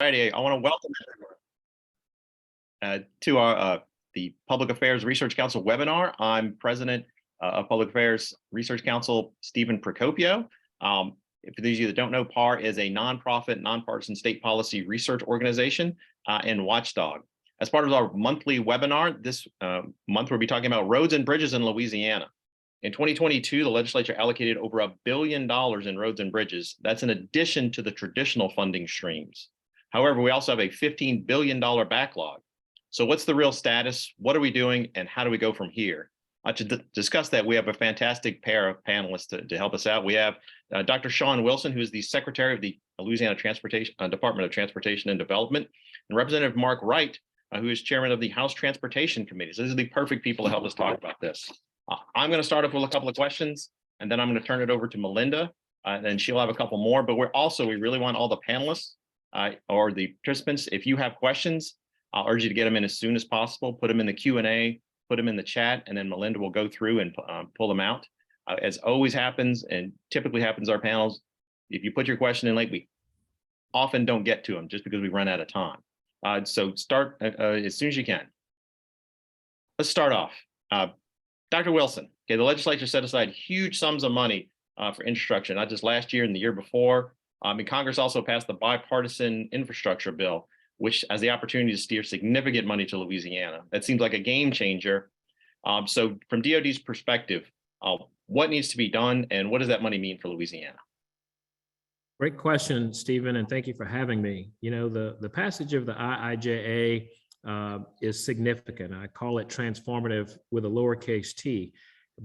Alrighty, I want to welcome to our the Public Affairs Research Council webinar. I'm President of Public Affairs Research Council, Stephen Procopio. For those of you that don't know, PAR is a nonprofit, nonpartisan state policy research organization and watchdog. As part of our monthly webinar, this month we'll be talking about roads and bridges in Louisiana. In 2022, the legislature allocated over $1 billion in roads and bridges. That's in addition to the traditional funding streams. However, we also have a $15 billion backlog. So what's the real status? What are we doing? And how do we go from here? To discuss that, we have a fantastic pair of panelists to help us out. We have Dr. Shawn Wilson, who is the Secretary of the Louisiana Department of Transportation and Development, and Representative Mark Wright, who is Chairman of the House Transportation Committee. So these are the perfect people to help us talk about this. I'm going to start off with a couple of questions, and then I'm going to turn it over to Melinda, and then she'll have a couple more. But we really want all the panelists or the participants, if you have questions, I'll urge you to get them in as soon as possible. Put them in the Q&A, put them in the chat, and then Melinda will go through and pull them out. As always happens, and typically happens our panels, if you put your question in late, we often don't get to them just because we run out of time. So start as soon as you can. Let's start off. Dr. Wilson, okay, the legislature set aside huge sums of money for infrastructure, not just last year and the year before. And Congress also passed the bipartisan infrastructure bill, which has the opportunity to steer significant money to Louisiana. That seems like a game changer. So from DOD's perspective, what needs to be done and what does that money mean for Louisiana? Great question, Stephen, and thank you for having me. You know, the passage of the IIJA is significant. I call it transformative with a lowercase t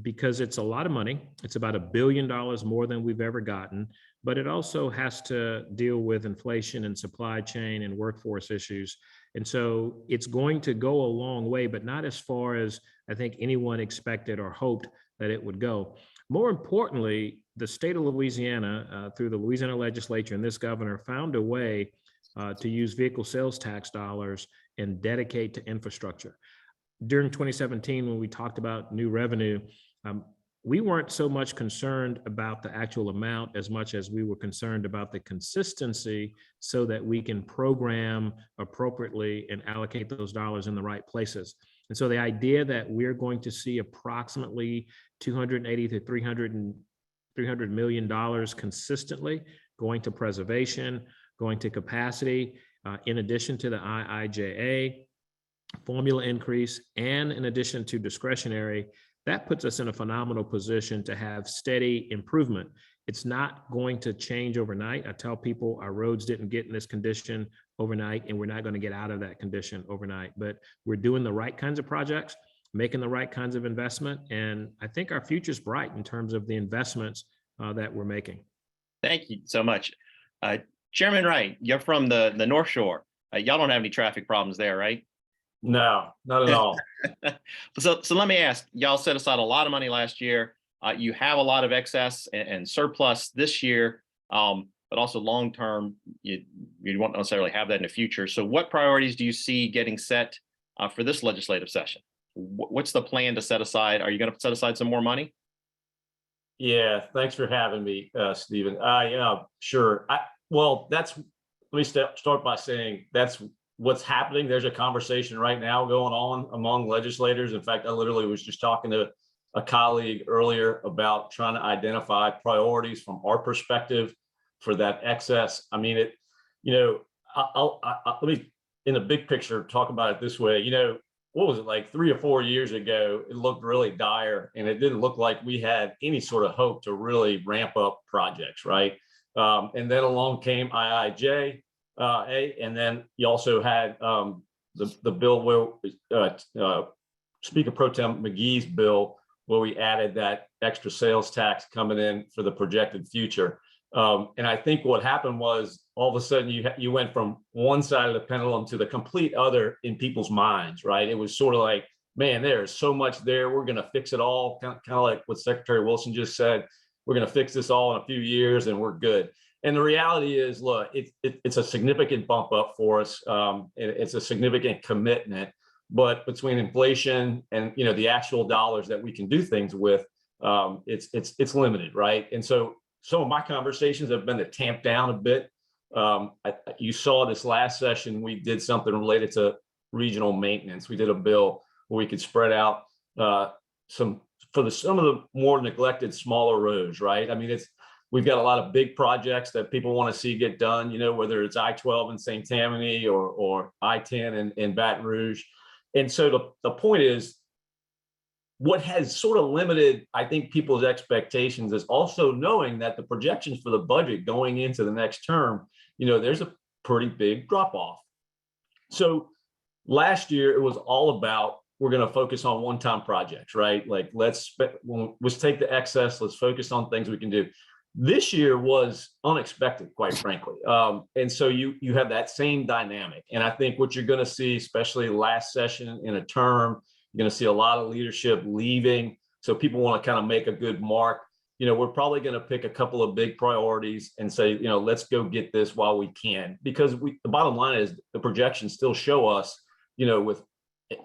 because it's a lot of money. It's about $1 billion more than we've ever gotten, but it also has to deal with inflation and supply chain and workforce issues. And so it's going to go a long way, but not as far as I think anyone expected or hoped that it would go. More importantly, the state of Louisiana, through the Louisiana legislature and this governor, found a way to use vehicle sales tax dollars and dedicate to infrastructure. During 2017, when we talked about new revenue, we weren't so much concerned about the actual amount as much as we were concerned about the consistency so that we can program appropriately and allocate those dollars in the right places. And so the idea that we're going to see approximately $280 to $300 million consistently going to preservation, going to capacity, in addition to the IIJA formula increase, and in addition to discretionary, that puts us in a phenomenal position to have steady improvement. It's not going to change overnight. I tell people our roads didn't get in this condition overnight, and we're not going to get out of that condition overnight, but we're doing the right kinds of projects, making the right kinds of investment, and I think our future's bright in terms of the investments that we're making. Thank you so much. Chairman Wright, you're from the North Shore. Y'all don't have any traffic problems there, right? No, not at all. So let me ask, y'all set aside a lot of money last year. You have a lot of excess and surplus this year, but also long-term, you won't necessarily have that in the future. So what priorities do you see getting set for this legislative session? What's the plan to set aside? Are you going to set aside some more money? Yeah, thanks for having me, Stephen. Sure. Let me start by saying that's what's happening. There's a conversation right now going on among legislators. In fact, I literally was just talking to a colleague earlier about trying to identify priorities from our perspective for that excess. I mean, let me, in the big picture, talk about it this way. What was it, like 3 or 4 years ago, it looked really dire and it didn't look like we had any sort of hope to really ramp up projects, right? And then along came IIJ, and then you also had the bill where Speaker Pro Tem McGee's bill, where we added that extra sales tax coming in for the projected future. And I think what happened was all of a sudden you went from one side of the pendulum to the complete other in people's minds, right? It was sort of like, man, there's so much there. We're going to fix it all. Kind of like what Secretary Wilson just said. We're going to fix this all in a few years and we're good. And the reality is, look, it's a significant bump up for us. It's a significant commitment, but between inflation and the actual dollars that we can do things with, it's limited, right? And so some of my conversations have been to tamp down a bit You saw this last session, we did something related to regional maintenance. We did a bill where we could spread out some of the more neglected smaller roads, right? I mean, we've got a lot of big projects that people want to see get done, whether it's I-12 in St. Tammany or I-10 in Baton Rouge. And so the point is, what has sort of limited, I think, people's expectations is also knowing that the projections for the budget going into the next term, there's a pretty big drop off. So last year, it was all about, we're going to focus on one-time projects, right? Like let's take the excess, let's focus on things we can do. This year was unexpected, quite frankly. And so you have that same dynamic. And I think what you're going to see, especially last session in a term, you're going to see a lot of leadership leaving. So people want to kind of make a good mark. We're probably going to pick a couple of big priorities and say, let's go get this while we can, because the bottom line is the projections still show us, with,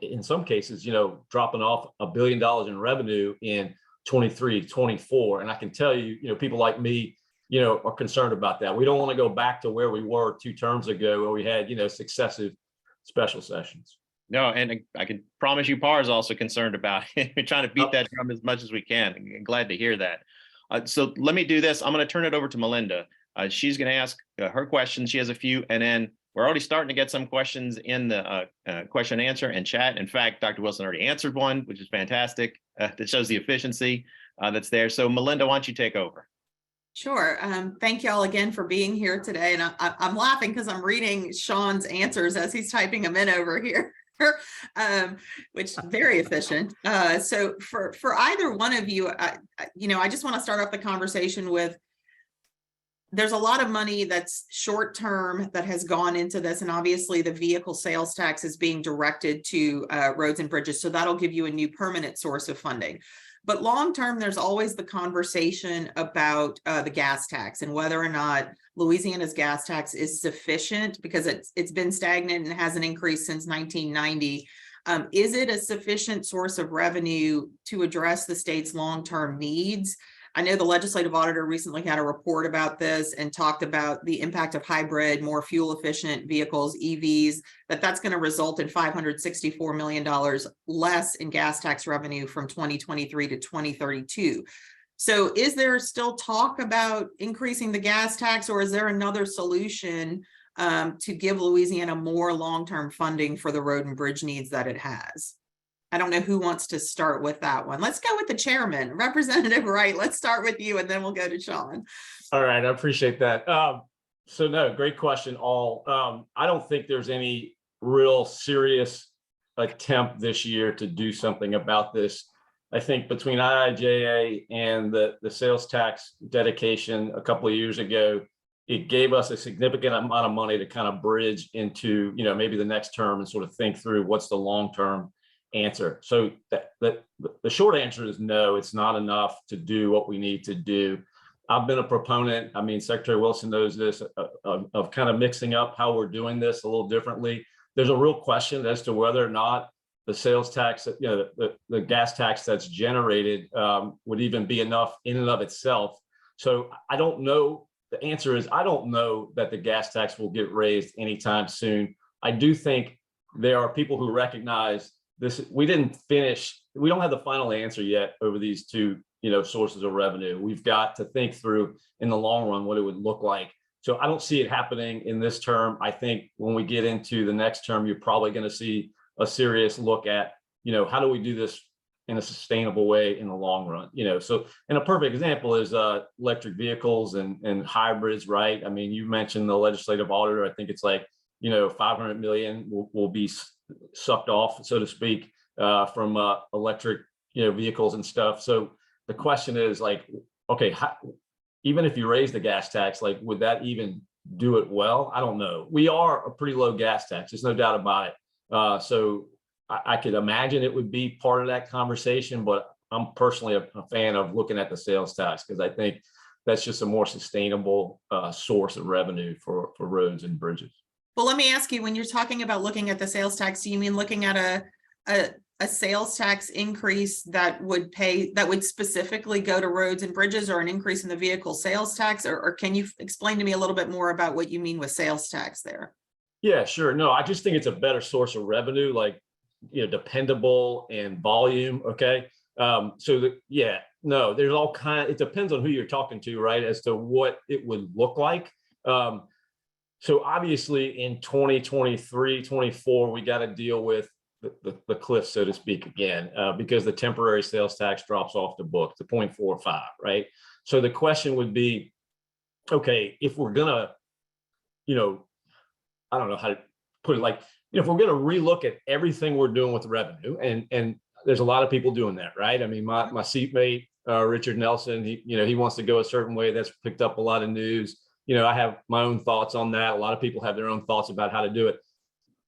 in some cases, dropping off $1 billion in revenue in 23, 24. And I can tell you, people like me, are concerned about that. We don't want to go back to where we were 2 terms ago, where we had, successive special sessions. No, and I can promise you PAR is also concerned about it. We're trying to beat that drum as much as we can. I'm glad to hear that. So let me do this. I'm going to turn it over to Melinda. She's going to ask her questions. She has a few, and then we're already starting to get some questions in the question and answer and chat. In fact, Dr. Wilson already answered one, which is fantastic. That shows the efficiency that's there. So Melinda, why don't you take over? Sure. Thank you all again for being here today. And I'm laughing because I'm reading Shawn's answers as he's typing them in over here. Which is very efficient. So for either one of you, I just want to start off the conversation with, there's a lot of money that's short term that has gone into this. And obviously the vehicle sales tax is being directed to roads and bridges. So that'll give you a new permanent source of funding. But long term, there's always the conversation about the gas tax and whether or not Louisiana's gas tax is sufficient, because it's been stagnant and hasn't increased since 1990. Is it a sufficient source of revenue to address the state's long-term needs? I know the legislative auditor recently had a report about this and talked about the impact of hybrid, more fuel-efficient vehicles, EVs, that's going to result in $564 million less in gas tax revenue from 2023 to 2032. So is there still talk about increasing the gas tax, or is there another solution to give Louisiana more long-term funding for the road and bridge needs that it has? I don't know who wants to start with that one. Let's go with the chairman, Representative Wright. Let's start with you, and then we'll go to Shawn. All right, I appreciate that. So no, great question, all. I don't think there's any real serious attempt this year to do something about this. I think between IIJA and the sales tax dedication a couple of years ago, it gave us a significant amount of money to kind of bridge into, maybe the next term and sort of think through what's the long-term answer. So the short answer is no, it's not enough to do what we need to do. I've been a proponent, Secretary Wilson knows this, of kind of mixing up how we're doing this a little differently. There's a real question as to whether or not the sales tax, the gas tax that's generated would even be enough in and of itself. So I don't know. The answer is I don't know that the gas tax will get raised anytime soon. I do think there are people who recognize this. We don't have the final answer yet over these two, sources of revenue. We've got to think through in the long run what it would look like. So I don't see it happening in this term. I think when we get into the next term, you're probably going to see a serious look at, how do we do this in a sustainable way in the long run? So, and a perfect example is electric vehicles and hybrids, right? You mentioned the legislative auditor. I think it's like, 500 million will be sucked off, so to speak, from electric, vehicles and stuff. So the question is like, okay, even if you raise the gas tax, like, would that even do it well? I don't know. We are a pretty low gas tax. There's no doubt about it. So I could imagine it would be part of that conversation, but I'm personally a fan of looking at the sales tax because I think that's just a more sustainable source of revenue for roads and bridges. Well, let me ask you, when you're talking about looking at the sales tax, do you mean looking at a sales tax increase that would specifically go to roads and bridges, or an increase in the vehicle sales tax? Or can you explain to me a little bit more about what you mean with sales tax there? Yeah, sure. No, I just think it's a better source of revenue, like, dependable and volume. Okay. There's all it depends on who you're talking to, right? As to what it would look like. So obviously in 2023, 24, we got to deal with the cliff, so to speak, again, because the temporary sales tax drops off the book to 0.45, right? So the question would be, okay, if we're gonna, I don't know how to put it, like, if we're gonna relook at everything we're doing with revenue, and there's a lot of people doing that, right? I mean, my seatmate, Richard Nelson, he wants to go a certain way. That's picked up a lot of news. I have my own thoughts on that. A lot of people have their own thoughts about how to do it.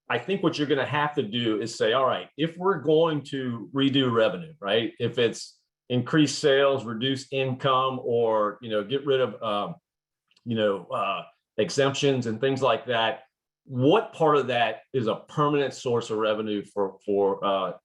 I think what you're going to have to do is say, all right, if we're going to redo revenue, right? If it's increase sales, reduce income, or, get rid of, exemptions and things like that, what part of that is a permanent source of revenue for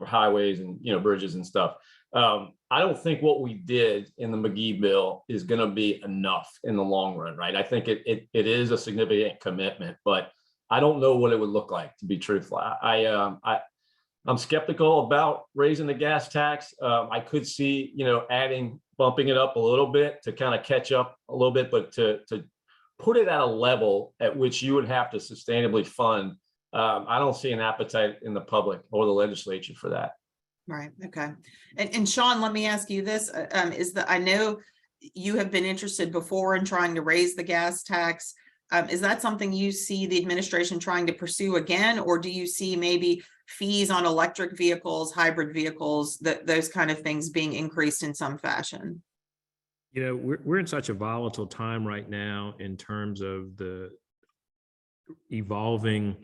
highways and, bridges and stuff? I don't think what we did in the McGee bill is going to be enough in the long run, right? I think it is a significant commitment, but I don't know what it would look like, to be truthful. I'm skeptical about raising the gas tax. I could see, bumping it up a little bit to kind of catch up a little bit, but to put it at a level at which you would have to sustainably fund, I don't see an appetite in the public or the legislature for that. Right. Okay. And Shawn, let me ask you this: I know you have been interested before in trying to raise the gas tax. Is that something you see the administration trying to pursue again, or do you see maybe fees on electric vehicles, hybrid vehicles, those kind of things being increased in some fashion? We're in such a volatile time right now in terms of the evolving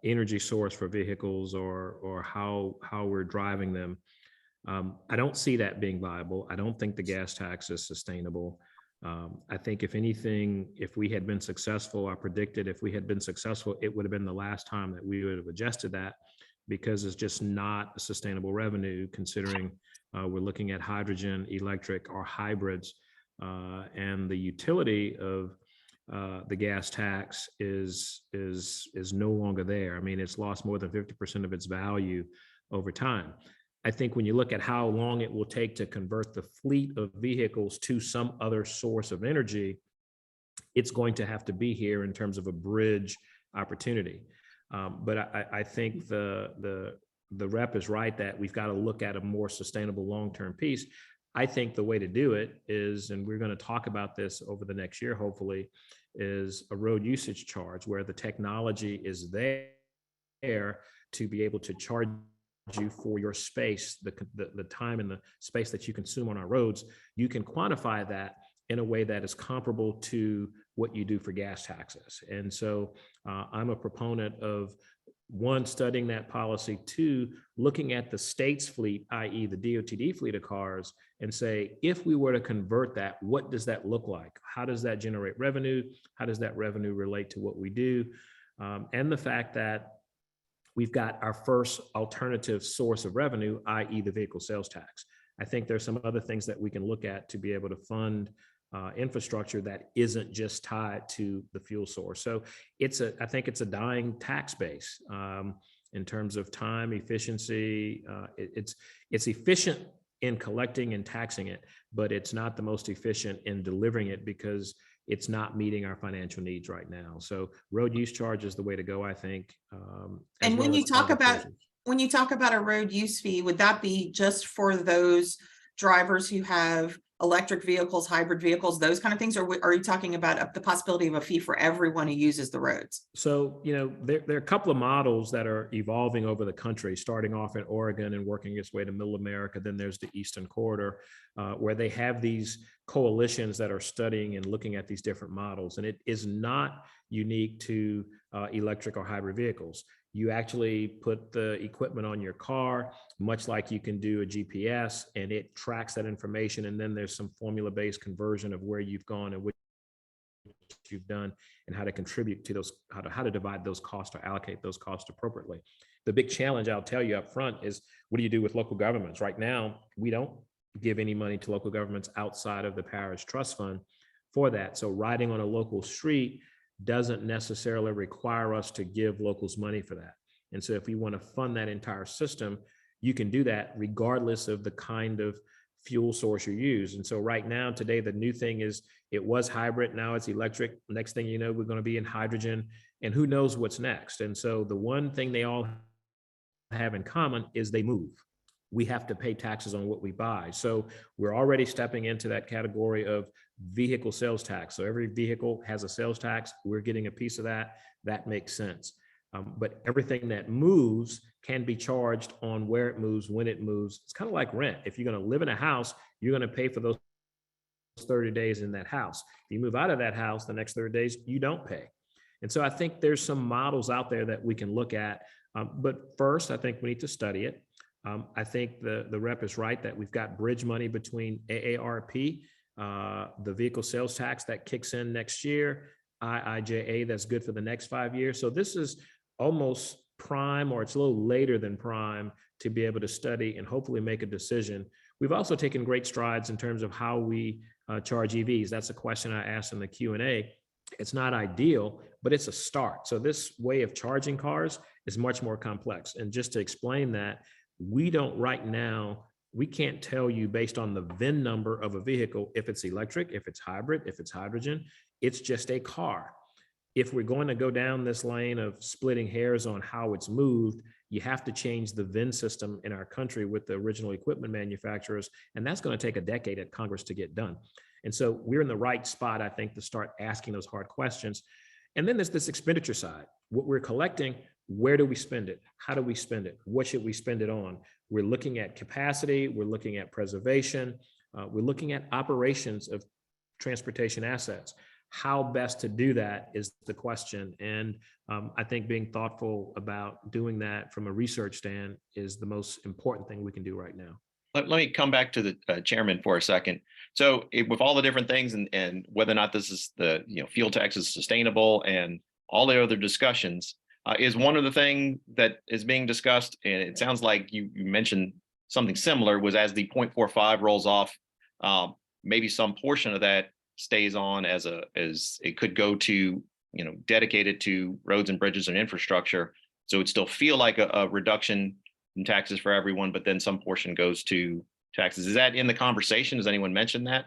energy source for vehicles, or how we're driving them. I don't see that being viable. I don't think the gas tax is sustainable. I think if anything, if we had been successful, I predicted if we had been successful, it would have been the last time that we would have adjusted that, because it's just not a sustainable revenue, considering we're looking at hydrogen, electric, or hybrids, and the utility of the gas tax is no longer there. I mean, it's lost more than 50% of its value over time. I think when you look at how long it will take to convert the fleet of vehicles to some other source of energy, it's going to have to be here in terms of a bridge opportunity. But I think the rep is right that we've got to look at a more sustainable long-term piece. I think the way to do it is, and we're going to talk about this over the next year, hopefully, is a road usage charge, where the technology is there to be able to charge you for your space, the time and the space that you consume on our roads. You can quantify that in a way that is comparable to what you do for gas taxes. And so I'm a proponent of, one, studying that policy, two, looking at the state's fleet, i.e. the DOTD fleet of cars, and say, if we were to convert that, what does that look like? How does that generate revenue? How does that revenue relate to what we do? And the fact that we've got our first alternative source of revenue, i.e. the vehicle sales tax. I think there's some other things that we can look at to be able to fund infrastructure that isn't just tied to the fuel source. So I think it's a dying tax base in terms of time, efficiency. It's efficient in collecting and taxing it, but it's not the most efficient in delivering it, because it's not meeting our financial needs right now. So road use charge is the way to go, I think. And when you talk about a road use fee, would that be just for those drivers who have electric vehicles, hybrid vehicles, those kind of things? Or are you talking about the possibility of a fee for everyone who uses the roads? So, there are a couple of models that are evolving over the country, starting off in Oregon and working its way to Middle America. Then there's the Eastern Corridor, where they have these coalitions that are studying and looking at these different models. And it is not unique to electric or hybrid vehicles. You actually put the equipment on your car, much like you can do a GPS, and it tracks that information. And then there's some formula-based conversion of where you've gone and which you've done and how to contribute to those, how to divide those costs or allocate those costs appropriately. The big challenge I'll tell you up front is, what do you do with local governments? Right now, we don't give any money to local governments outside of the parish trust fund for that. So riding on a local street doesn't necessarily require us to give locals money for that. And so if we want to fund that entire system, you can do that regardless of the kind of fuel source you use. And so right now, today, the new thing is, it was hybrid, now it's electric. Next thing you know, we're going to be in hydrogen, and who knows what's next. And so the one thing they all have in common is they move. We have to pay taxes on what we buy. So we're already stepping into that category of vehicle sales tax. So every vehicle has a sales tax. We're getting a piece of that. That makes sense. But everything that moves can be charged on where it moves, when it moves. It's kind of like rent. If you're going to live in a house, you're going to pay for those 30 days in that house. If you move out of that house, the next 30 days, you don't pay. And so I think there's some models out there that we can look at. But first, I think we need to study it. I think the rep is right that we've got bridge money between AARP, the vehicle sales tax that kicks in next year, IIJA that's good for the next 5 years. So this is almost prime, or it's a little later than prime, to be able to study and hopefully make a decision. We've also taken great strides in terms of how we charge EVs. That's a question I asked in the Q&A. It's not ideal, but it's a start. So this way of charging cars is much more complex. And just to explain that, we don't right now, we can't tell you based on the VIN number of a vehicle if it's electric, if it's hybrid, if it's hydrogen. It's just a car. If we're going to go down this lane of splitting hairs on how it's moved, you have to change the VIN system in our country with the original equipment manufacturers. And that's going to take a decade at Congress to get done. And so we're in the right spot, I think, to start asking those hard questions. And then there's this expenditure side. What we're collecting, where do we spend it? How do we spend it? What should we spend it on? We're looking at capacity. We're looking at preservation. We're looking at operations of transportation assets. How best to do that is the question. And I think being thoughtful about doing that from a research stand is the most important thing we can do right now. Let me come back to the chairman for a second. So with all the different things and whether or not this is the fuel tax is sustainable and all the other discussions, is one of the things that is being discussed, and it sounds like you mentioned something similar, was as the 0.45 rolls off, maybe some portion of that stays on as it could go to dedicated to roads and bridges and infrastructure. So it'd still feel like a reduction in taxes for everyone, but then some portion goes to taxes. Is that in the conversation? Has anyone mentioned that?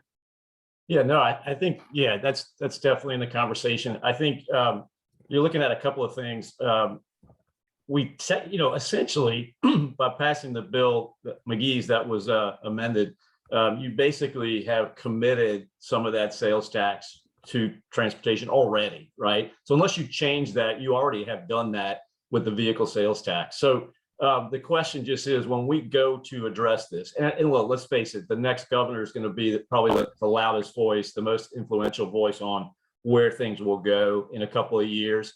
Yeah, no, I think, yeah, that's definitely in the conversation. I think you're looking at a couple of things. We set, essentially by passing the bill, McGee's that was amended, you basically have committed some of that sales tax to transportation already, right? So unless you change that, you already have done that with the vehicle sales tax. So the question just is, when we go to address this, and look, let's face it, the next governor is going to be probably the loudest voice, the most influential voice on where things will go in a couple of years.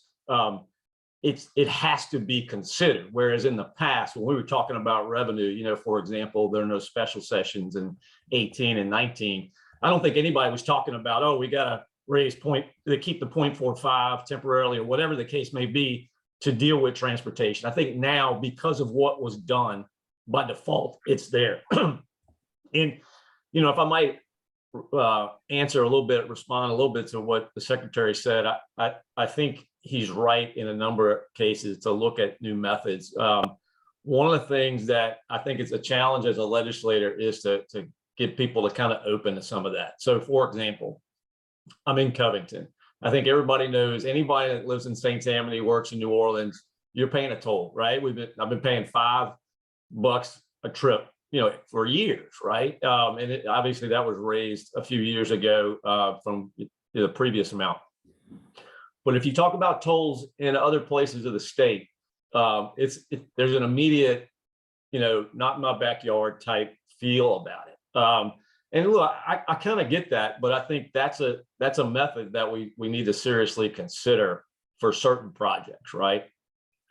It has to be considered. Whereas in the past, when we were talking about revenue, for example, there are no special sessions in 18 and 19. I don't think anybody was talking about, oh, we got to raise keep the 0.45 temporarily, or whatever the case may be, to deal with transportation. I think now, because of what was done by default, it's there. And, if I might answer a little bit, respond a little bit to what the secretary said, I think he's right in a number of cases to look at new methods. One of the things that I think is a challenge as a legislator is to get people to kind of open to some of that. So for example, I'm in Covington. I think everybody knows, anybody that lives in St. Tammany, works in New Orleans, you're paying a toll, right? I've been paying $5 a trip, for years, right? And obviously that was raised a few years ago from the previous amount. But if you talk about tolls in other places of the state, there's an immediate, not in my backyard type feel about it. And look, I kind of get that, but I think that's a method that we need to seriously consider for certain projects, right?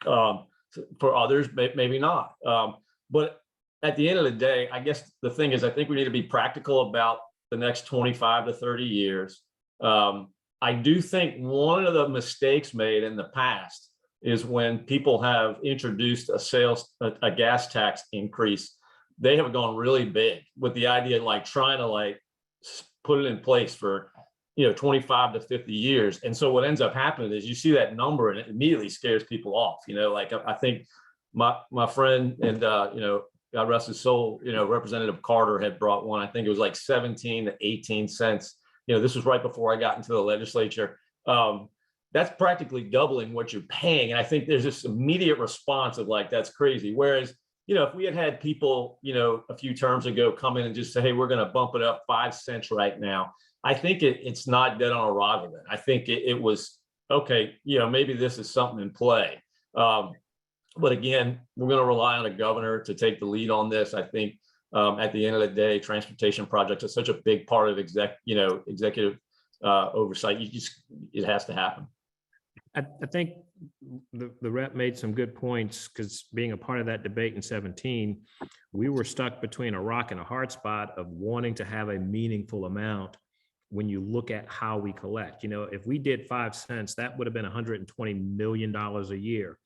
For others, maybe not. But at the end of the day, I guess the thing is, I think we need to be practical about the next 25 to 30 years. I do think one of the mistakes made in the past is when people have introduced a gas tax increase, they have gone really big with the idea like trying to like put it in place for 25 to 50 years. And so what ends up happening is you see that number and it immediately scares people off. Like I think my friend and God rest his soul, Representative Carter had brought one. I think it was like 17 to 18 cents. This was right before I got into the legislature. That's practically doubling what you're paying. And I think there's this immediate response of like, that's crazy. Whereas, if we had people, a few terms ago come in and just say, hey, we're going to bump it up 5 cents right now. I think it's not dead on arrival. Then I think it was, okay, maybe this is something in play. But again, we're going to rely on a governor to take the lead on this. I think at the end of the day, transportation projects are such a big part of executive oversight. It has to happen. I think the rep made some good points, because being a part of that debate in 2017, we were stuck between a rock and a hard spot of wanting to have a meaningful amount. When you look at how we collect, if we did 5 cents, that would have been $120 million a year.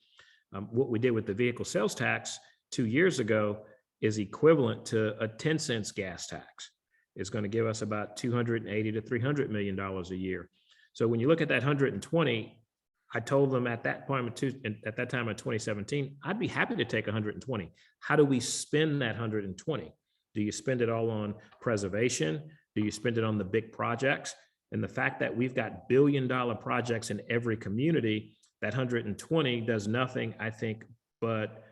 What we did with the vehicle sales tax 2 years ago is equivalent to a 10 cents gas tax. It's going to give us about $280 to $300 million a year. So when you look at that 120, I told them at that time in 2017, I'd be happy to take 120. How do we spend that 120? Do you spend it all on preservation? Do you spend it on the big projects? And the fact that we've got billion-dollar projects in every community, that 120 does nothing, I think, but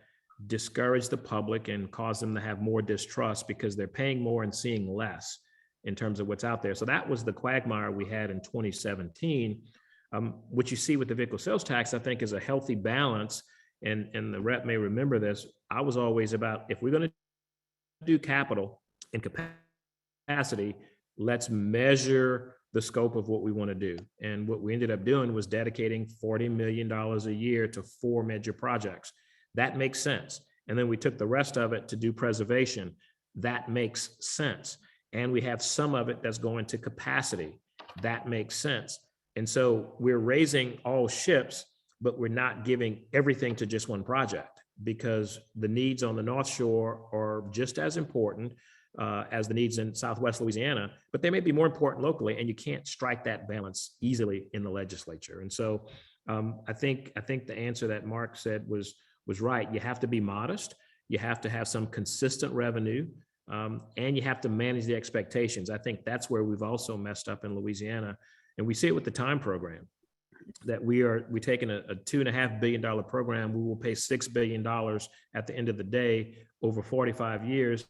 discourage the public and cause them to have more distrust, because they're paying more and seeing less in terms of what's out there. So that was the quagmire we had in 2017. What you see with the vehicle sales tax, I think, is a healthy balance. And the rep may remember this. I was always about, if we're going to do capital and capacity, let's measure the scope of what we want to do. And what we ended up doing was dedicating $40 million a year to 4 major projects. That makes sense. And then we took the rest of it to do preservation. That makes sense. And we have some of it that's going to capacity. That makes sense. And so we're raising all ships, but we're not giving everything to just one project, because the needs on the North Shore are just as important as the needs in Southwest Louisiana, but they may be more important locally, and you can't strike that balance easily in the legislature. And so I think the answer that Mark said was right. You have to be modest. You have to have some consistent revenue, and you have to manage the expectations. I think that's where we've also messed up in Louisiana. And we see it with the time program, that we're taking a $2.5 billion program. We will pay $6 billion at the end of the day over 45 years.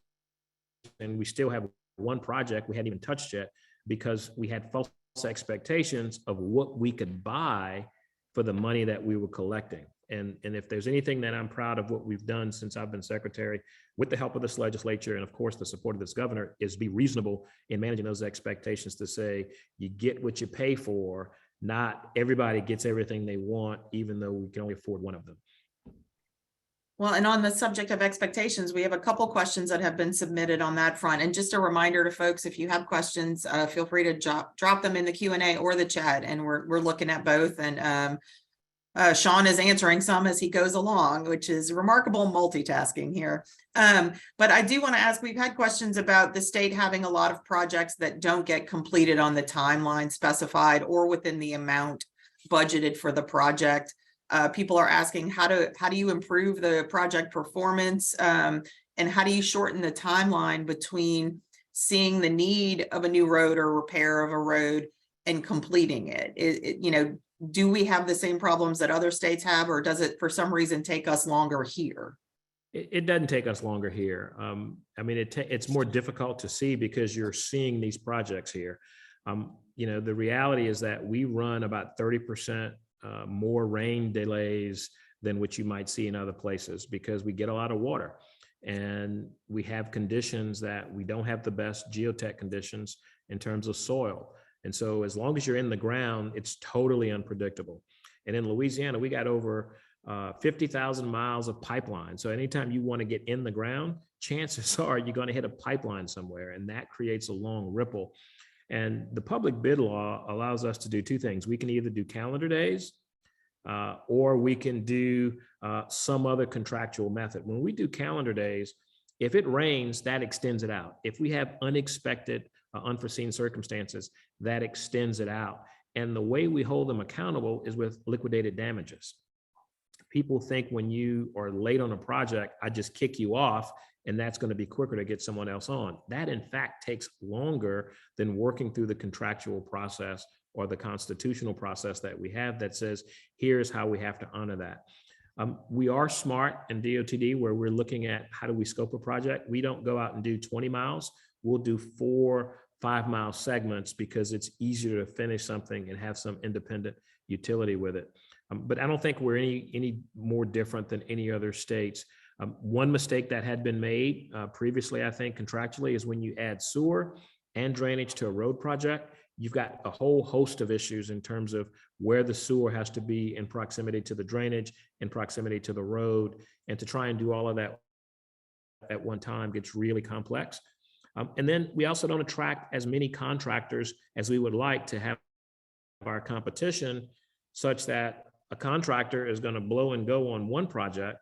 And we still have one project we hadn't even touched yet, because we had false expectations of what we could buy for the money that we were collecting. And if there's anything that I'm proud of what we've done since I've been secretary, with the help of this legislature and of course the support of this governor, is be reasonable in managing those expectations to say you get what you pay for. Not everybody gets everything they want, even though we can only afford one of them. Well, and on the subject of expectations, we have a couple questions that have been submitted on that front. And just a reminder to folks, if you have questions, feel free to drop them in the Q&A or the chat, and we're looking at both. And Shawn is answering some as he goes along, which is remarkable multitasking here. But I do want to ask, we've had questions about the state having a lot of projects that don't get completed on the timeline specified or within the amount budgeted for the project. People are asking, how do you improve the project performance, and how do you shorten the timeline between seeing the need of a new road or repair of a road and completing it? Do we have the same problems that other states have, or does it for some reason take us longer here? It doesn't take us longer here. I mean, it's more difficult to see because you're seeing these projects here. The reality is that we run about 30% more rain delays than what you might see in other places, because we get a lot of water and we have conditions that we don't have the best geotech conditions in terms of soil. And so as long as you're in the ground, it's totally unpredictable. And in Louisiana, we got over 50,000 miles of pipeline. So anytime you want to get in the ground, chances are you're going to hit a pipeline somewhere, and that creates a long ripple. And the public bid law allows us to do two things. We can either do calendar days or we can do some other contractual method. When we do calendar days, if it rains, that extends it out. If we have unexpected, unforeseen circumstances, that extends it out. And the way we hold them accountable is with liquidated damages. People think when you are late on a project, I just kick you off and that's going to be quicker to get someone else on. That in fact takes longer than working through the contractual process or the constitutional process that we have that says, here's how we have to honor that. We are smart in DOTD where we're looking at how do we scope a project. We don't go out and do 20 miles. We'll do 4 5-mile segments because it's easier to finish something and have some independent utility with it. But I don't think we're any more different than any other states. One mistake that had been made previously, I think contractually, is when you add sewer and drainage to a road project, you've got a whole host of issues in terms of where the sewer has to be in proximity to the drainage, in proximity to the road, and to try and do all of that at one time gets really complex. And then we also don't attract as many contractors as we would like to have our competition, such that a contractor is going to blow and go on one project,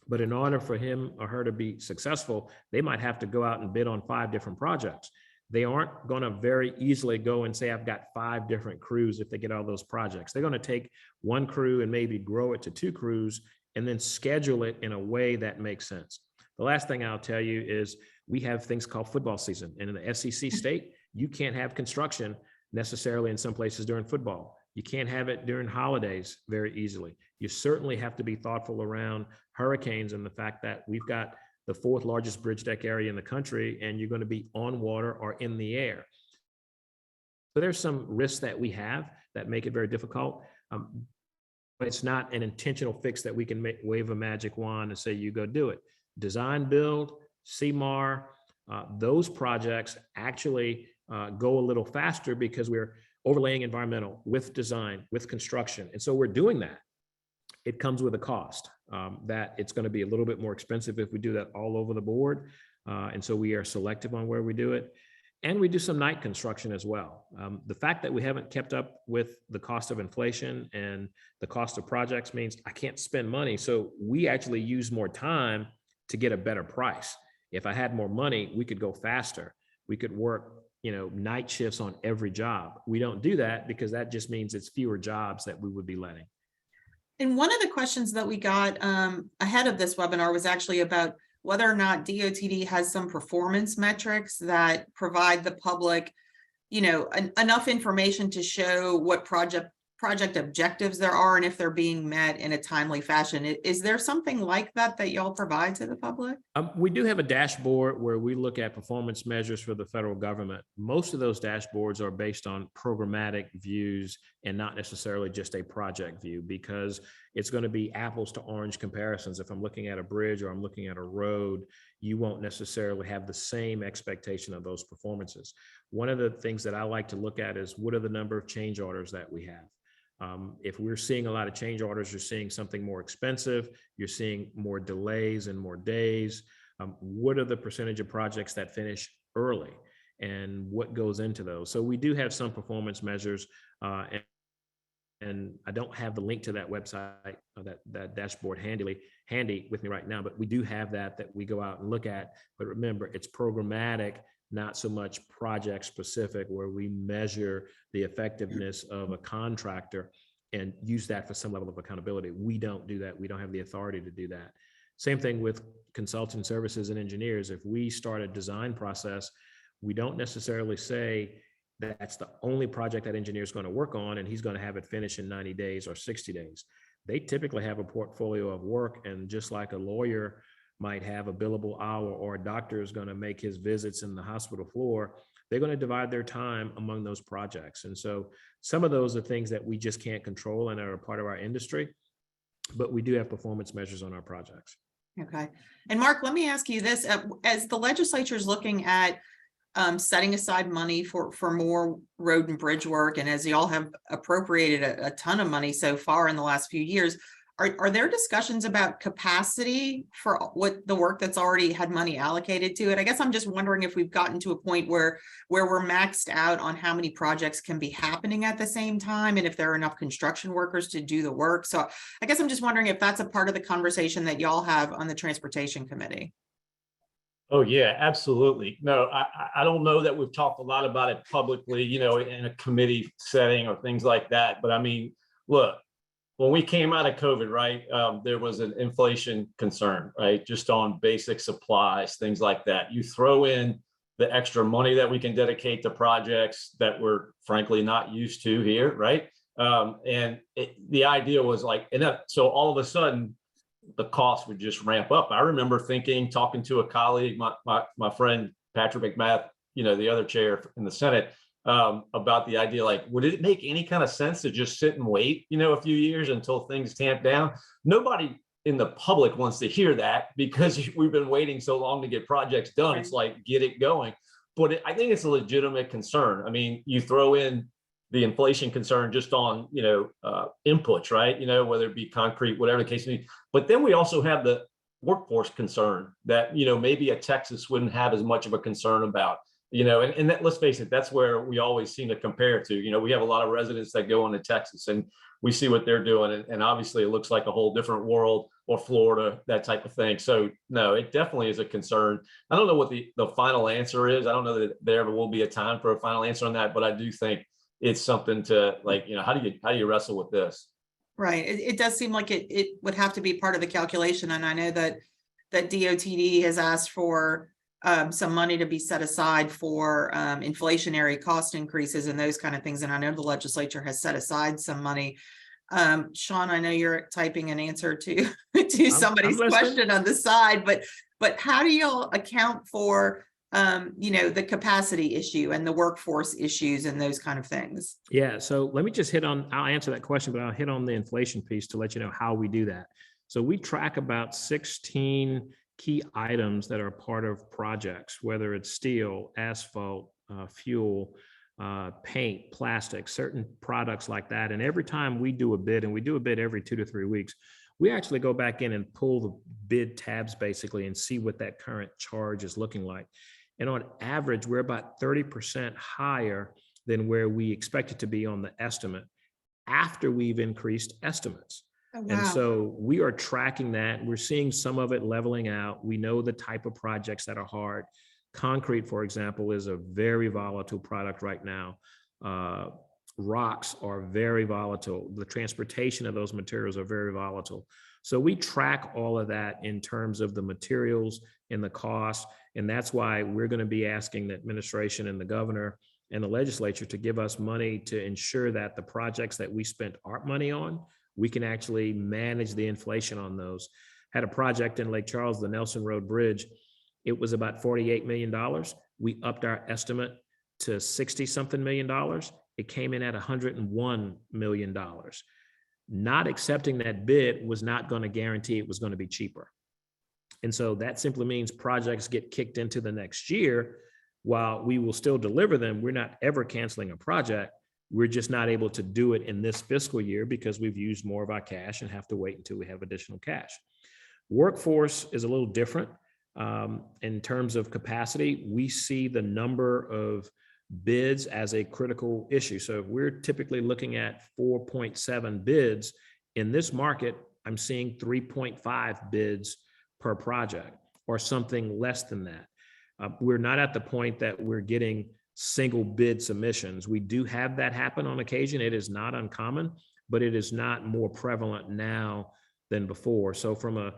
but in order for him or her to be successful, they might have to go out and bid on 5 different projects. They aren't going to very easily go and say, I've got 5 different crews if they get all those projects. They're going to take one crew and maybe grow it to 2 crews and then schedule it in a way that makes sense. The last thing I'll tell you is we have things called football season. And in the SEC state, you can't have construction necessarily in some places during football. You can't have it during holidays very easily. You certainly have to be thoughtful around hurricanes and the fact that we've got the 4th largest bridge deck area in the country, and you're going to be on water or in the air. So there's some risks that we have that make it very difficult. But it's not an intentional fix that we can wave a magic wand and say, you go do it. Design, build, CMAR, those projects actually go a little faster because we're overlaying environmental with design, with construction. And so we're doing that. It comes with a cost that it's going to be a little bit more expensive if we do that all over the board. And so we are selective on where we do it. And we do some night construction as well. The fact that we haven't kept up with the cost of inflation and the cost of projects means I can't spend money. So we actually use more time to get a better price. If I had more money, we could go faster. We could work, night shifts on every job. We don't do that because that just means it's fewer jobs that we would be letting. And one of the questions that we got ahead of this webinar was actually about whether or not DOTD has some performance metrics that provide the public, enough information to show what project objectives there are and if they're being met in a timely fashion. Is there something like that y'all provide to the public? We do have a dashboard where we look at performance measures for the federal government. Most of those dashboards are based on programmatic views and not necessarily just a project view, because it's going to be apples to orange comparisons. If I'm looking at a bridge or I'm looking at a road, you won't necessarily have the same expectation of those performances. One of the things that I like to look at is what are the number of change orders that we have. If we're seeing a lot of change orders, you're seeing something more expensive, you're seeing more delays and more days. What are the percentage of projects that finish early and what goes into those? So we do have some performance measures, and I don't have the link to that website, that dashboard handy with me right now, but we do have that we go out and look at. But remember, it's programmatic, not so much project specific, where we measure the effectiveness of a contractor and use that for some level of accountability. We don't do that. We don't have the authority to do that. Same thing with consulting services and engineers. If we start a design process, we don't necessarily say that's the only project that engineer is going to work on and he's going to have it finished in 90 days or 60 days. They typically have a portfolio of work, and just like a lawyer might have a billable hour, or a doctor is going to make his visits in the hospital floor, they're going to divide their time among those projects. And so some of those are things that we just can't control and are a part of our industry, but we do have performance measures on our projects. Okay. And Mark, let me ask you this, as the legislature is looking at setting aside money for more road and bridge work, and as y'all have appropriated a ton of money so far in the last few years, are there discussions about capacity for what the work that's already had money allocated to it? I guess I'm just wondering if we've gotten to a point where we're maxed out on how many projects can be happening at the same time, and if there are enough construction workers to do the work. So I guess I'm just wondering if that's a part of the conversation that y'all have on the transportation committee. Oh, yeah, absolutely. No, I don't know that we've talked a lot about it publicly, you know, in a committee setting or things like that. But I mean, look, when we came out of COVID, right, there was an inflation concern, right, just on basic supplies, things like that. You throw in the extra money that we can dedicate to projects that we're frankly not used to here, right? The idea was like, so all of a sudden, the cost would just ramp up. I remember talking to a colleague, my friend Patrick McMath, you know, the other chair in the Senate, about the idea, like, would it make any kind of sense to just sit and wait, you know, a few years until things tamp down? Nobody in the public wants to hear that, because we've been waiting so long to get projects done. Right. It's like, get it going. But I think it's a legitimate concern. I mean, you throw in the inflation concern just on, you know, inputs, right? You know, whether it be concrete, whatever the case may be. But then we also have the workforce concern that, you know, maybe a Texas wouldn't have as much of a concern about, you know, and that, let's face it, that's where we always seem to compare to. You know, we have a lot of residents that go into Texas and we see what they're doing. And obviously it looks like a whole different world, or Florida, that type of thing. So no, it definitely is a concern. I don't know what the final answer is. I don't know that there ever will be a time for a final answer on that, but I do think it's something to, like, you know, how do you wrestle with this? Right. It does seem like it would have to be part of the calculation. And I know that DOTD has asked for some money to be set aside for inflationary cost increases and those kind of things. And I know the legislature has set aside some money. Shawn, I know you're typing an answer to somebody's question on the side, but how do y'all account for you know, the capacity issue and the workforce issues and those kind of things? Yeah, so let me just I'll answer that question, but I'll hit on the inflation piece to let you know how we do that. So we track about 16 key items that are part of projects, whether it's steel, asphalt, fuel, paint, plastic, certain products like that. And every time we do a bid, and we do a bid every 2 to 3 weeks, we actually go back in and pull the bid tabs basically and see what that current charge is looking like. And on average, we're about 30% higher than where we expect it to be on the estimate after we've increased estimates. Oh, wow. And so we are tracking that. We're seeing some of it leveling out. We know the type of projects that are hard. Concrete, for example, is a very volatile product right now. Rocks are very volatile. The transportation of those materials are very volatile. So we track all of that in terms of the materials and the cost. And that's why we're going to be asking the administration and the governor and the legislature to give us money to ensure that the projects that we spent ARP money on, we can actually manage the inflation on those. Had a project in Lake Charles, the Nelson Road Bridge. It was about $48 million. We upped our estimate to $60-something million. It came in at $101 million. Not accepting that bid was not going to guarantee it was going to be cheaper. And so that simply means projects get kicked into the next year. While we will still deliver them, we're not ever canceling a project. We're just not able to do it in this fiscal year because we've used more of our cash and have to wait until we have additional cash. Workforce is a little different. In terms of capacity, we see the number of bids as a critical issue. So if we're typically looking at 4.7 bids in this market, I'm seeing 3.5 bids per project or something less than that. We're not at the point that we're getting single bid submissions. We do have that happen on occasion. It is not uncommon, but it is not more prevalent now than before. So from a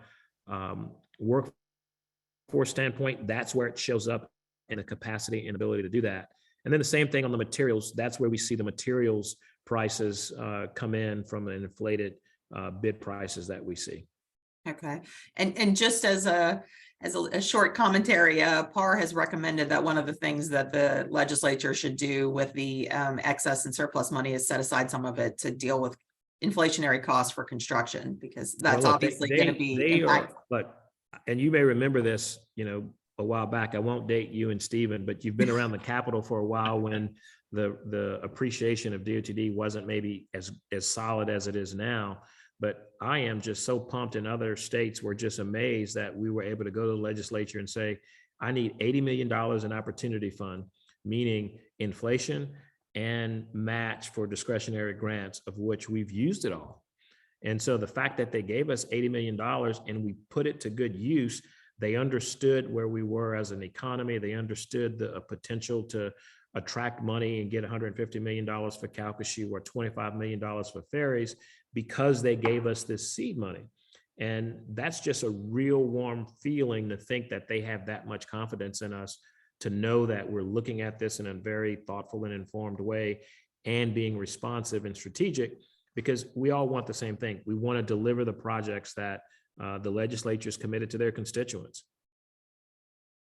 workforce standpoint, that's where it shows up in the capacity and ability to do that. And then the same thing on the materials. That's where we see the materials prices come in from the inflated bid prices that we see. Okay. And just as a short commentary, PAR has recommended that one of the things that the legislature should do with the excess and surplus money is set aside some of it to deal with inflationary costs for construction, because that's obviously going to be and you may remember this, you know, a while back. I won't date you and Stephen, but you've been around the Capitol for a while when the appreciation of DOTD wasn't maybe as solid as it is now. But I am just so pumped, in other states were just amazed that we were able to go to the legislature and say, I need $80 million in opportunity fund, meaning inflation and match for discretionary grants, of which we've used it all. And so the fact that they gave us $80 million and we put it to good use, they understood where we were as an economy. They understood the potential to attract money and get $150 million for Calcasieu or $25 million for ferries, because they gave us this seed money. And that's just a real warm feeling to think that they have that much confidence in us, to know that we're looking at this in a very thoughtful and informed way and being responsive and strategic, because we all want the same thing. We want to deliver the projects that the legislature is committed to their constituents.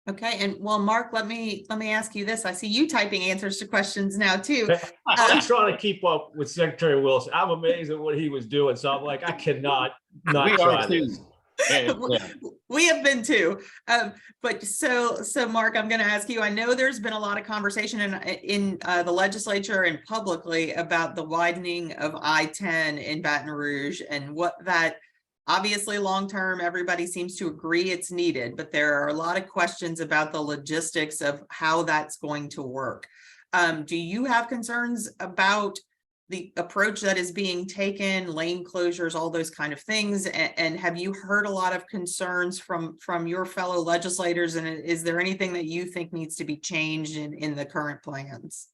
Okay, and well, Mark, let me ask you this. I see you typing answers to questions now too. I'm trying to keep up with Secretary Wilson. I'm amazed at what he was doing. So I'm like, I cannot not try this. We have been too. But so Mark, I'm going to ask you, I know there's been a lot of conversation in the legislature and publicly about the widening of I-10 in Baton Rouge, and what that, obviously long-term, everybody seems to agree it's needed, but there are a lot of questions about the logistics of how that's going to work. Do you have concerns about the approach that is being taken, lane closures, all those kind of things? And have you heard a lot of concerns from your fellow legislators? And is there anything that you think needs to be changed in the current plans?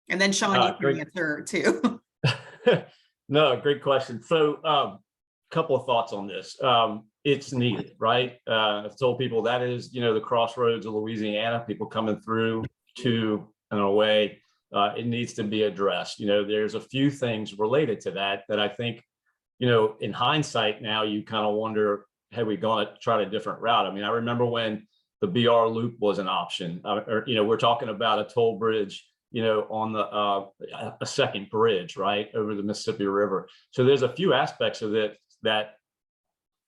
And then Shawn, you can answer too. No, great question. So couple of thoughts on this. It's needed, right? I've told people that is, the crossroads of Louisiana, people coming through to and away. It needs to be addressed. There's a few things related to that I think, in hindsight now, you kind of wonder, had we gone to try a different route? I mean, I remember when the BR loop was an option, or, we're talking about a toll bridge, on the a second bridge, right, over the Mississippi River. So there's a few aspects of it that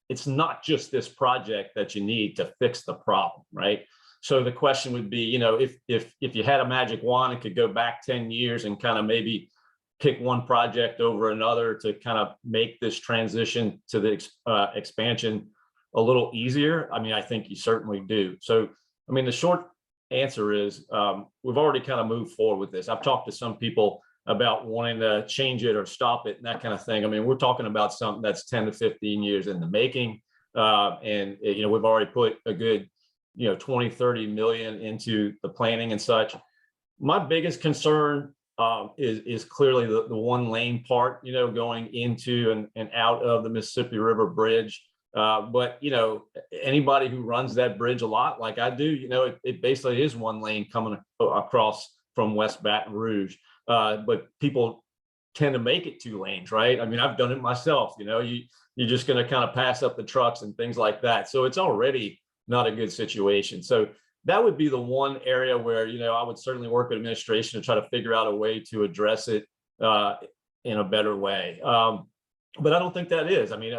it's not just this project that you need to fix the problem, right? So the question would be, if you had a magic wand and could go back 10 years and kind of maybe pick one project over another to kind of make this transition to the expansion a little easier, I mean, I think you certainly do. So, I mean, the short answer is we've already kind of moved forward with this. I've talked to some people about wanting to change it or stop it and that kind of thing. I mean, we're talking about something that's 10 to 15 years in the making. And, we've already put a good, 20, 30 million into the planning and such. My biggest concern is clearly the one lane part, going into and out of the Mississippi River Bridge. But, anybody who runs that bridge a lot, like I do, it basically is one lane coming across from West Baton Rouge. But people tend to make it 2 lanes, right? I mean, I've done it myself. You're just going to kind of pass up the trucks and things like that. So it's already not a good situation. So that would be the one area where, I would certainly work with administration to try to figure out a way to address it in a better way. But I don't think that is. I mean,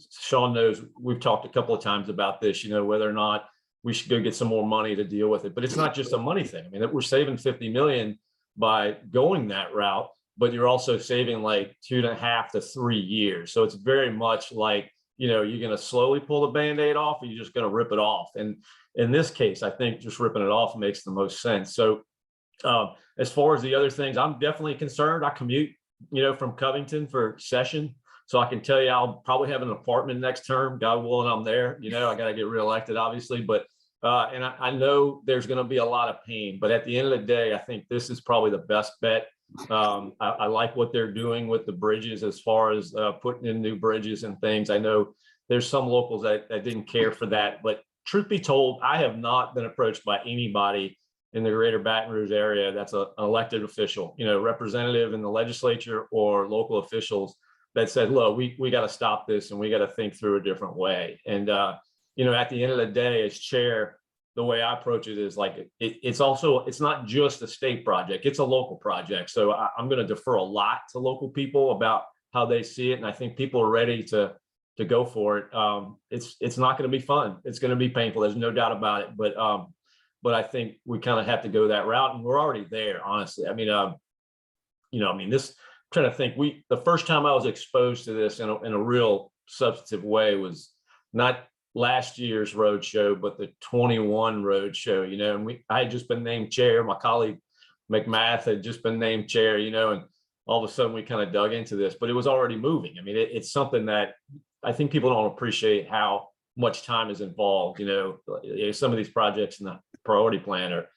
Shawn knows we've talked a couple of times about this, whether or not we should go get some more money to deal with it. But it's not just a money thing. I mean, we're saving 50 million by going that route, but you're also saving like 2.5 to 3 years. So it's very much like, you're going to slowly pull the Band-Aid off, or you're just going to rip it off. And in this case, I think just ripping it off makes the most sense. So as far as the other things, I'm definitely concerned. I commute, from Covington for session. So I can tell you, I'll probably have an apartment next term. God willing, I'm there. I got to get reelected, obviously, but and I know there's going to be a lot of pain, but at the end of the day, I think this is probably the best bet. I like what they're doing with the bridges as far as putting in new bridges and things. I know there's some locals that didn't care for that, but truth be told, I have not been approached by anybody in the greater Baton Rouge area that's an elected official, representative in the legislature or local officials that said, look, we got to stop this and we got to think through a different way. And at the end of the day, as chair, the way I approach it is like, it's not just a state project, it's a local project. So I'm going to defer a lot to local people about how they see it. And I think people are ready to go for it. It's not going to be fun. It's going to be painful. There's no doubt about it. But I think we kind of have to go that route, and we're already there, honestly. I mean, this trying to think, the first time I was exposed to this in a real substantive way was not last year's road show, but the 21 road show, and I had just been named chair. My colleague McMath had just been named chair, and all of a sudden we kind of dug into this, but it was already moving. I mean, it's something that I think people don't appreciate how much time is involved. Some of these projects in the priority plan are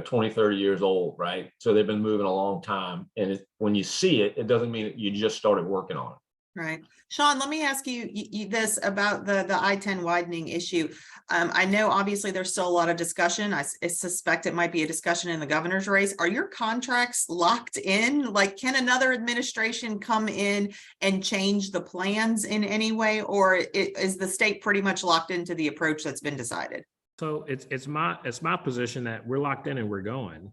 20, 30 years old, right? So they've been moving a long time. And when you see it, it doesn't mean that you just started working on it. Right. Shawn, let me ask you this about the I-10 widening issue. I know obviously there's still a lot of discussion. I suspect it might be a discussion in the governor's race. Are your contracts locked in? Like, can another administration come in and change the plans in any way? Or is the state pretty much locked into the approach that's been decided? So it's my position that we're locked in and we're going,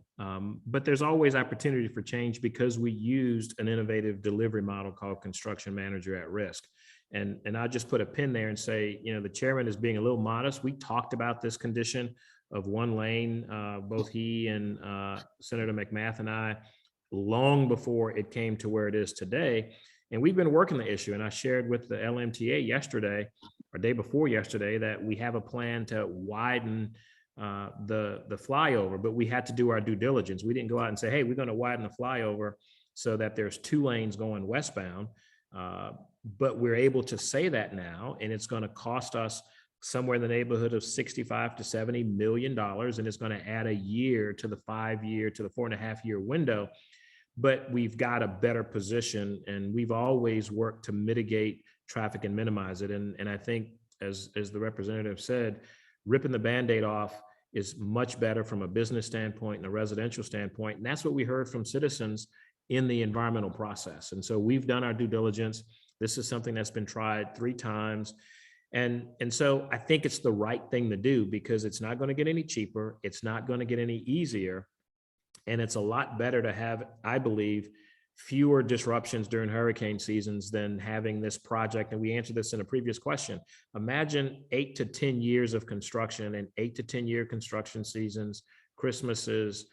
but there's always opportunity for change because we used an innovative delivery model called construction manager at risk. And I'll just put a pin there and say, the chairman is being a little modest. We talked about this condition of one lane, both he and Senator McMath and I, long before it came to where it is today. And we've been working the issue. And I shared with the LMTA yesterday, or day before yesterday, that we have a plan to widen the flyover, but we had to do our due diligence. We didn't go out and say, hey, we're going to widen the flyover so that there's 2 lanes going westbound. But we're able to say that now, and it's going to cost us somewhere in the neighborhood of $65 to $70 million. And it's going to add a year to the 5-year to the 4.5-year window. But we've got a better position, and we've always worked to mitigate traffic and minimize it. And I think, as the representative said, ripping the Band-Aid off is much better from a business standpoint and a residential standpoint. And that's what we heard from citizens in the environmental process. And so we've done our due diligence. This is something that's been tried 3 times. And so I think it's the right thing to do because it's not going to get any cheaper. It's not going to get any easier. And it's a lot better to have, I believe, fewer disruptions during hurricane seasons than having this project. And we answered this in a previous question. Imagine 8 to 10 years of construction and 8 to 10 year construction seasons, Christmases,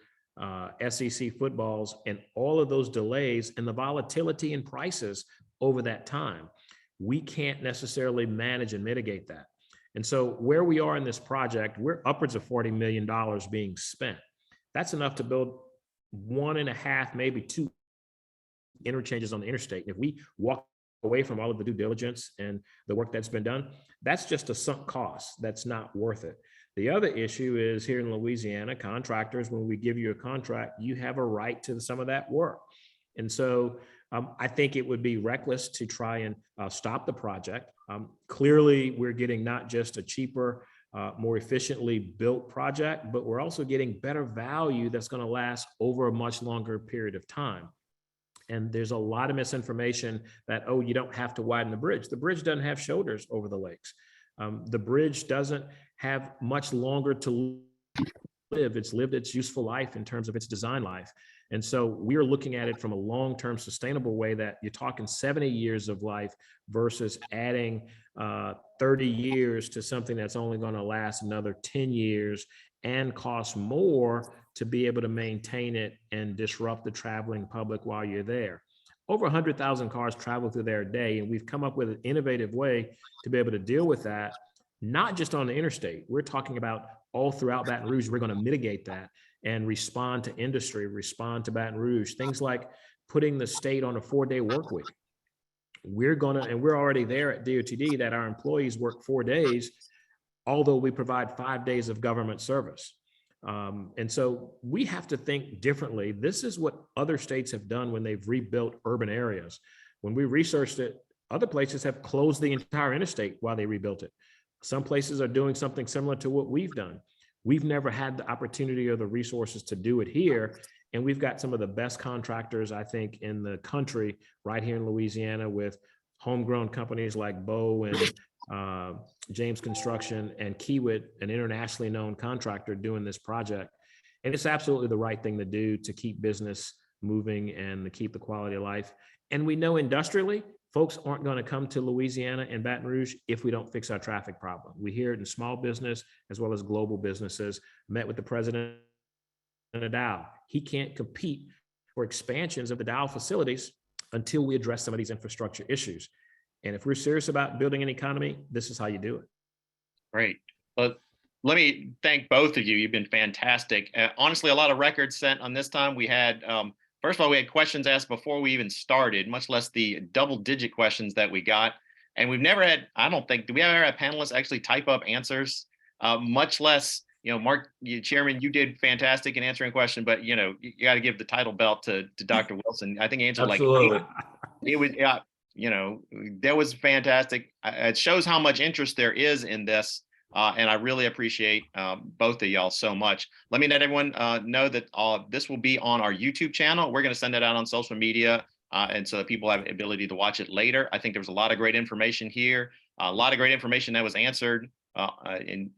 SEC footballs, and all of those delays and the volatility in prices over that time. We can't necessarily manage and mitigate that. And so where we are in this project, we're upwards of $40 million being spent. That's enough to build 1.5, maybe 2 interchanges on the interstate. If we walk away from all of the due diligence and the work that's been done, that's just a sunk cost. That's not worth it. The other issue is here in Louisiana, contractors, when we give you a contract, you have a right to some of that work. And so I think it would be reckless to try and stop the project. Clearly, we're getting not just a cheaper, more efficiently built project, but we're also getting better value that's going to last over a much longer period of time. And there's a lot of misinformation that, oh, you don't have to widen the bridge. The bridge doesn't have shoulders over the lakes. The bridge doesn't have much longer to live. It's lived its useful life in terms of its design life. And so we're looking at it from a long-term sustainable way that you're talking 70 years of life versus adding 30 years to something that's only going to last another 10 years and cost more to be able to maintain it and disrupt the traveling public while you're there. Over 100,000 cars travel through there a day, and we've come up with an innovative way to be able to deal with that, not just on the interstate. We're talking about all throughout Baton Rouge. We're going to mitigate that and respond to industry, respond to Baton Rouge. Things like putting the state on a 4-day work week. We're already there at DOTD that our employees work 4 days, although we provide 5 days of government service. And so we have to think differently. This is what other states have done when they've rebuilt urban areas. When we researched it, other places have closed the entire interstate while they rebuilt it. Some places are doing something similar to what we've done. We've never had the opportunity or the resources to do it here. And we've got some of the best contractors, I think, in the country right here in Louisiana with homegrown companies like Bow and James Construction and Kiewit, an internationally known contractor doing this project. And it's absolutely the right thing to do to keep business moving and to keep the quality of life. And we know industrially, folks aren't going to come to Louisiana and Baton Rouge if we don't fix our traffic problem. We hear it in small business as well as global businesses. Met with the president of Dow. He can't compete for expansions of the Dow facilities until we address some of these infrastructure issues. And if we're serious about building an economy, this is how you do it. Great. But let me thank both of you. You've been fantastic. Honestly, a lot of records sent on this time. We had, first of all, we had questions asked before we even started, much less the double-digit questions that we got. And we've never had, I don't think, do we ever have panelists actually type up answers? Much less, Mark, Chairman, you did fantastic in answering a question, but you got to give the title belt to Dr. Wilson. I think he answered Absolutely. it was, that was fantastic. It shows how much interest there is in this. And I really appreciate both of y'all so much. Let me let everyone know that this will be on our YouTube channel. We're going to send it out on social media. And so that people have the ability to watch it later. I think there was a lot of great information here, a lot of great information that was answered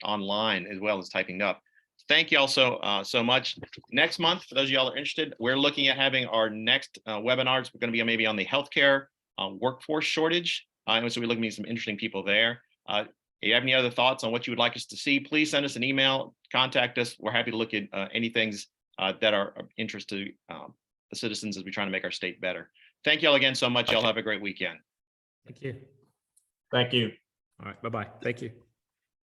online as well as typing up. Thank you all so much. Next month, for those of y'all that are interested, we're looking at having our next webinar. It's going to be maybe on the healthcare workforce shortage. So we're looking at some interesting people there. If you have any other thoughts on what you would like us to see, please send us an email, contact us. We're happy to look at any things that are of interest to the citizens as we try to make our state better. Thank you all again so much. Y'all have a great weekend. Thank you. Thank you. All right. Bye-bye. Thank you.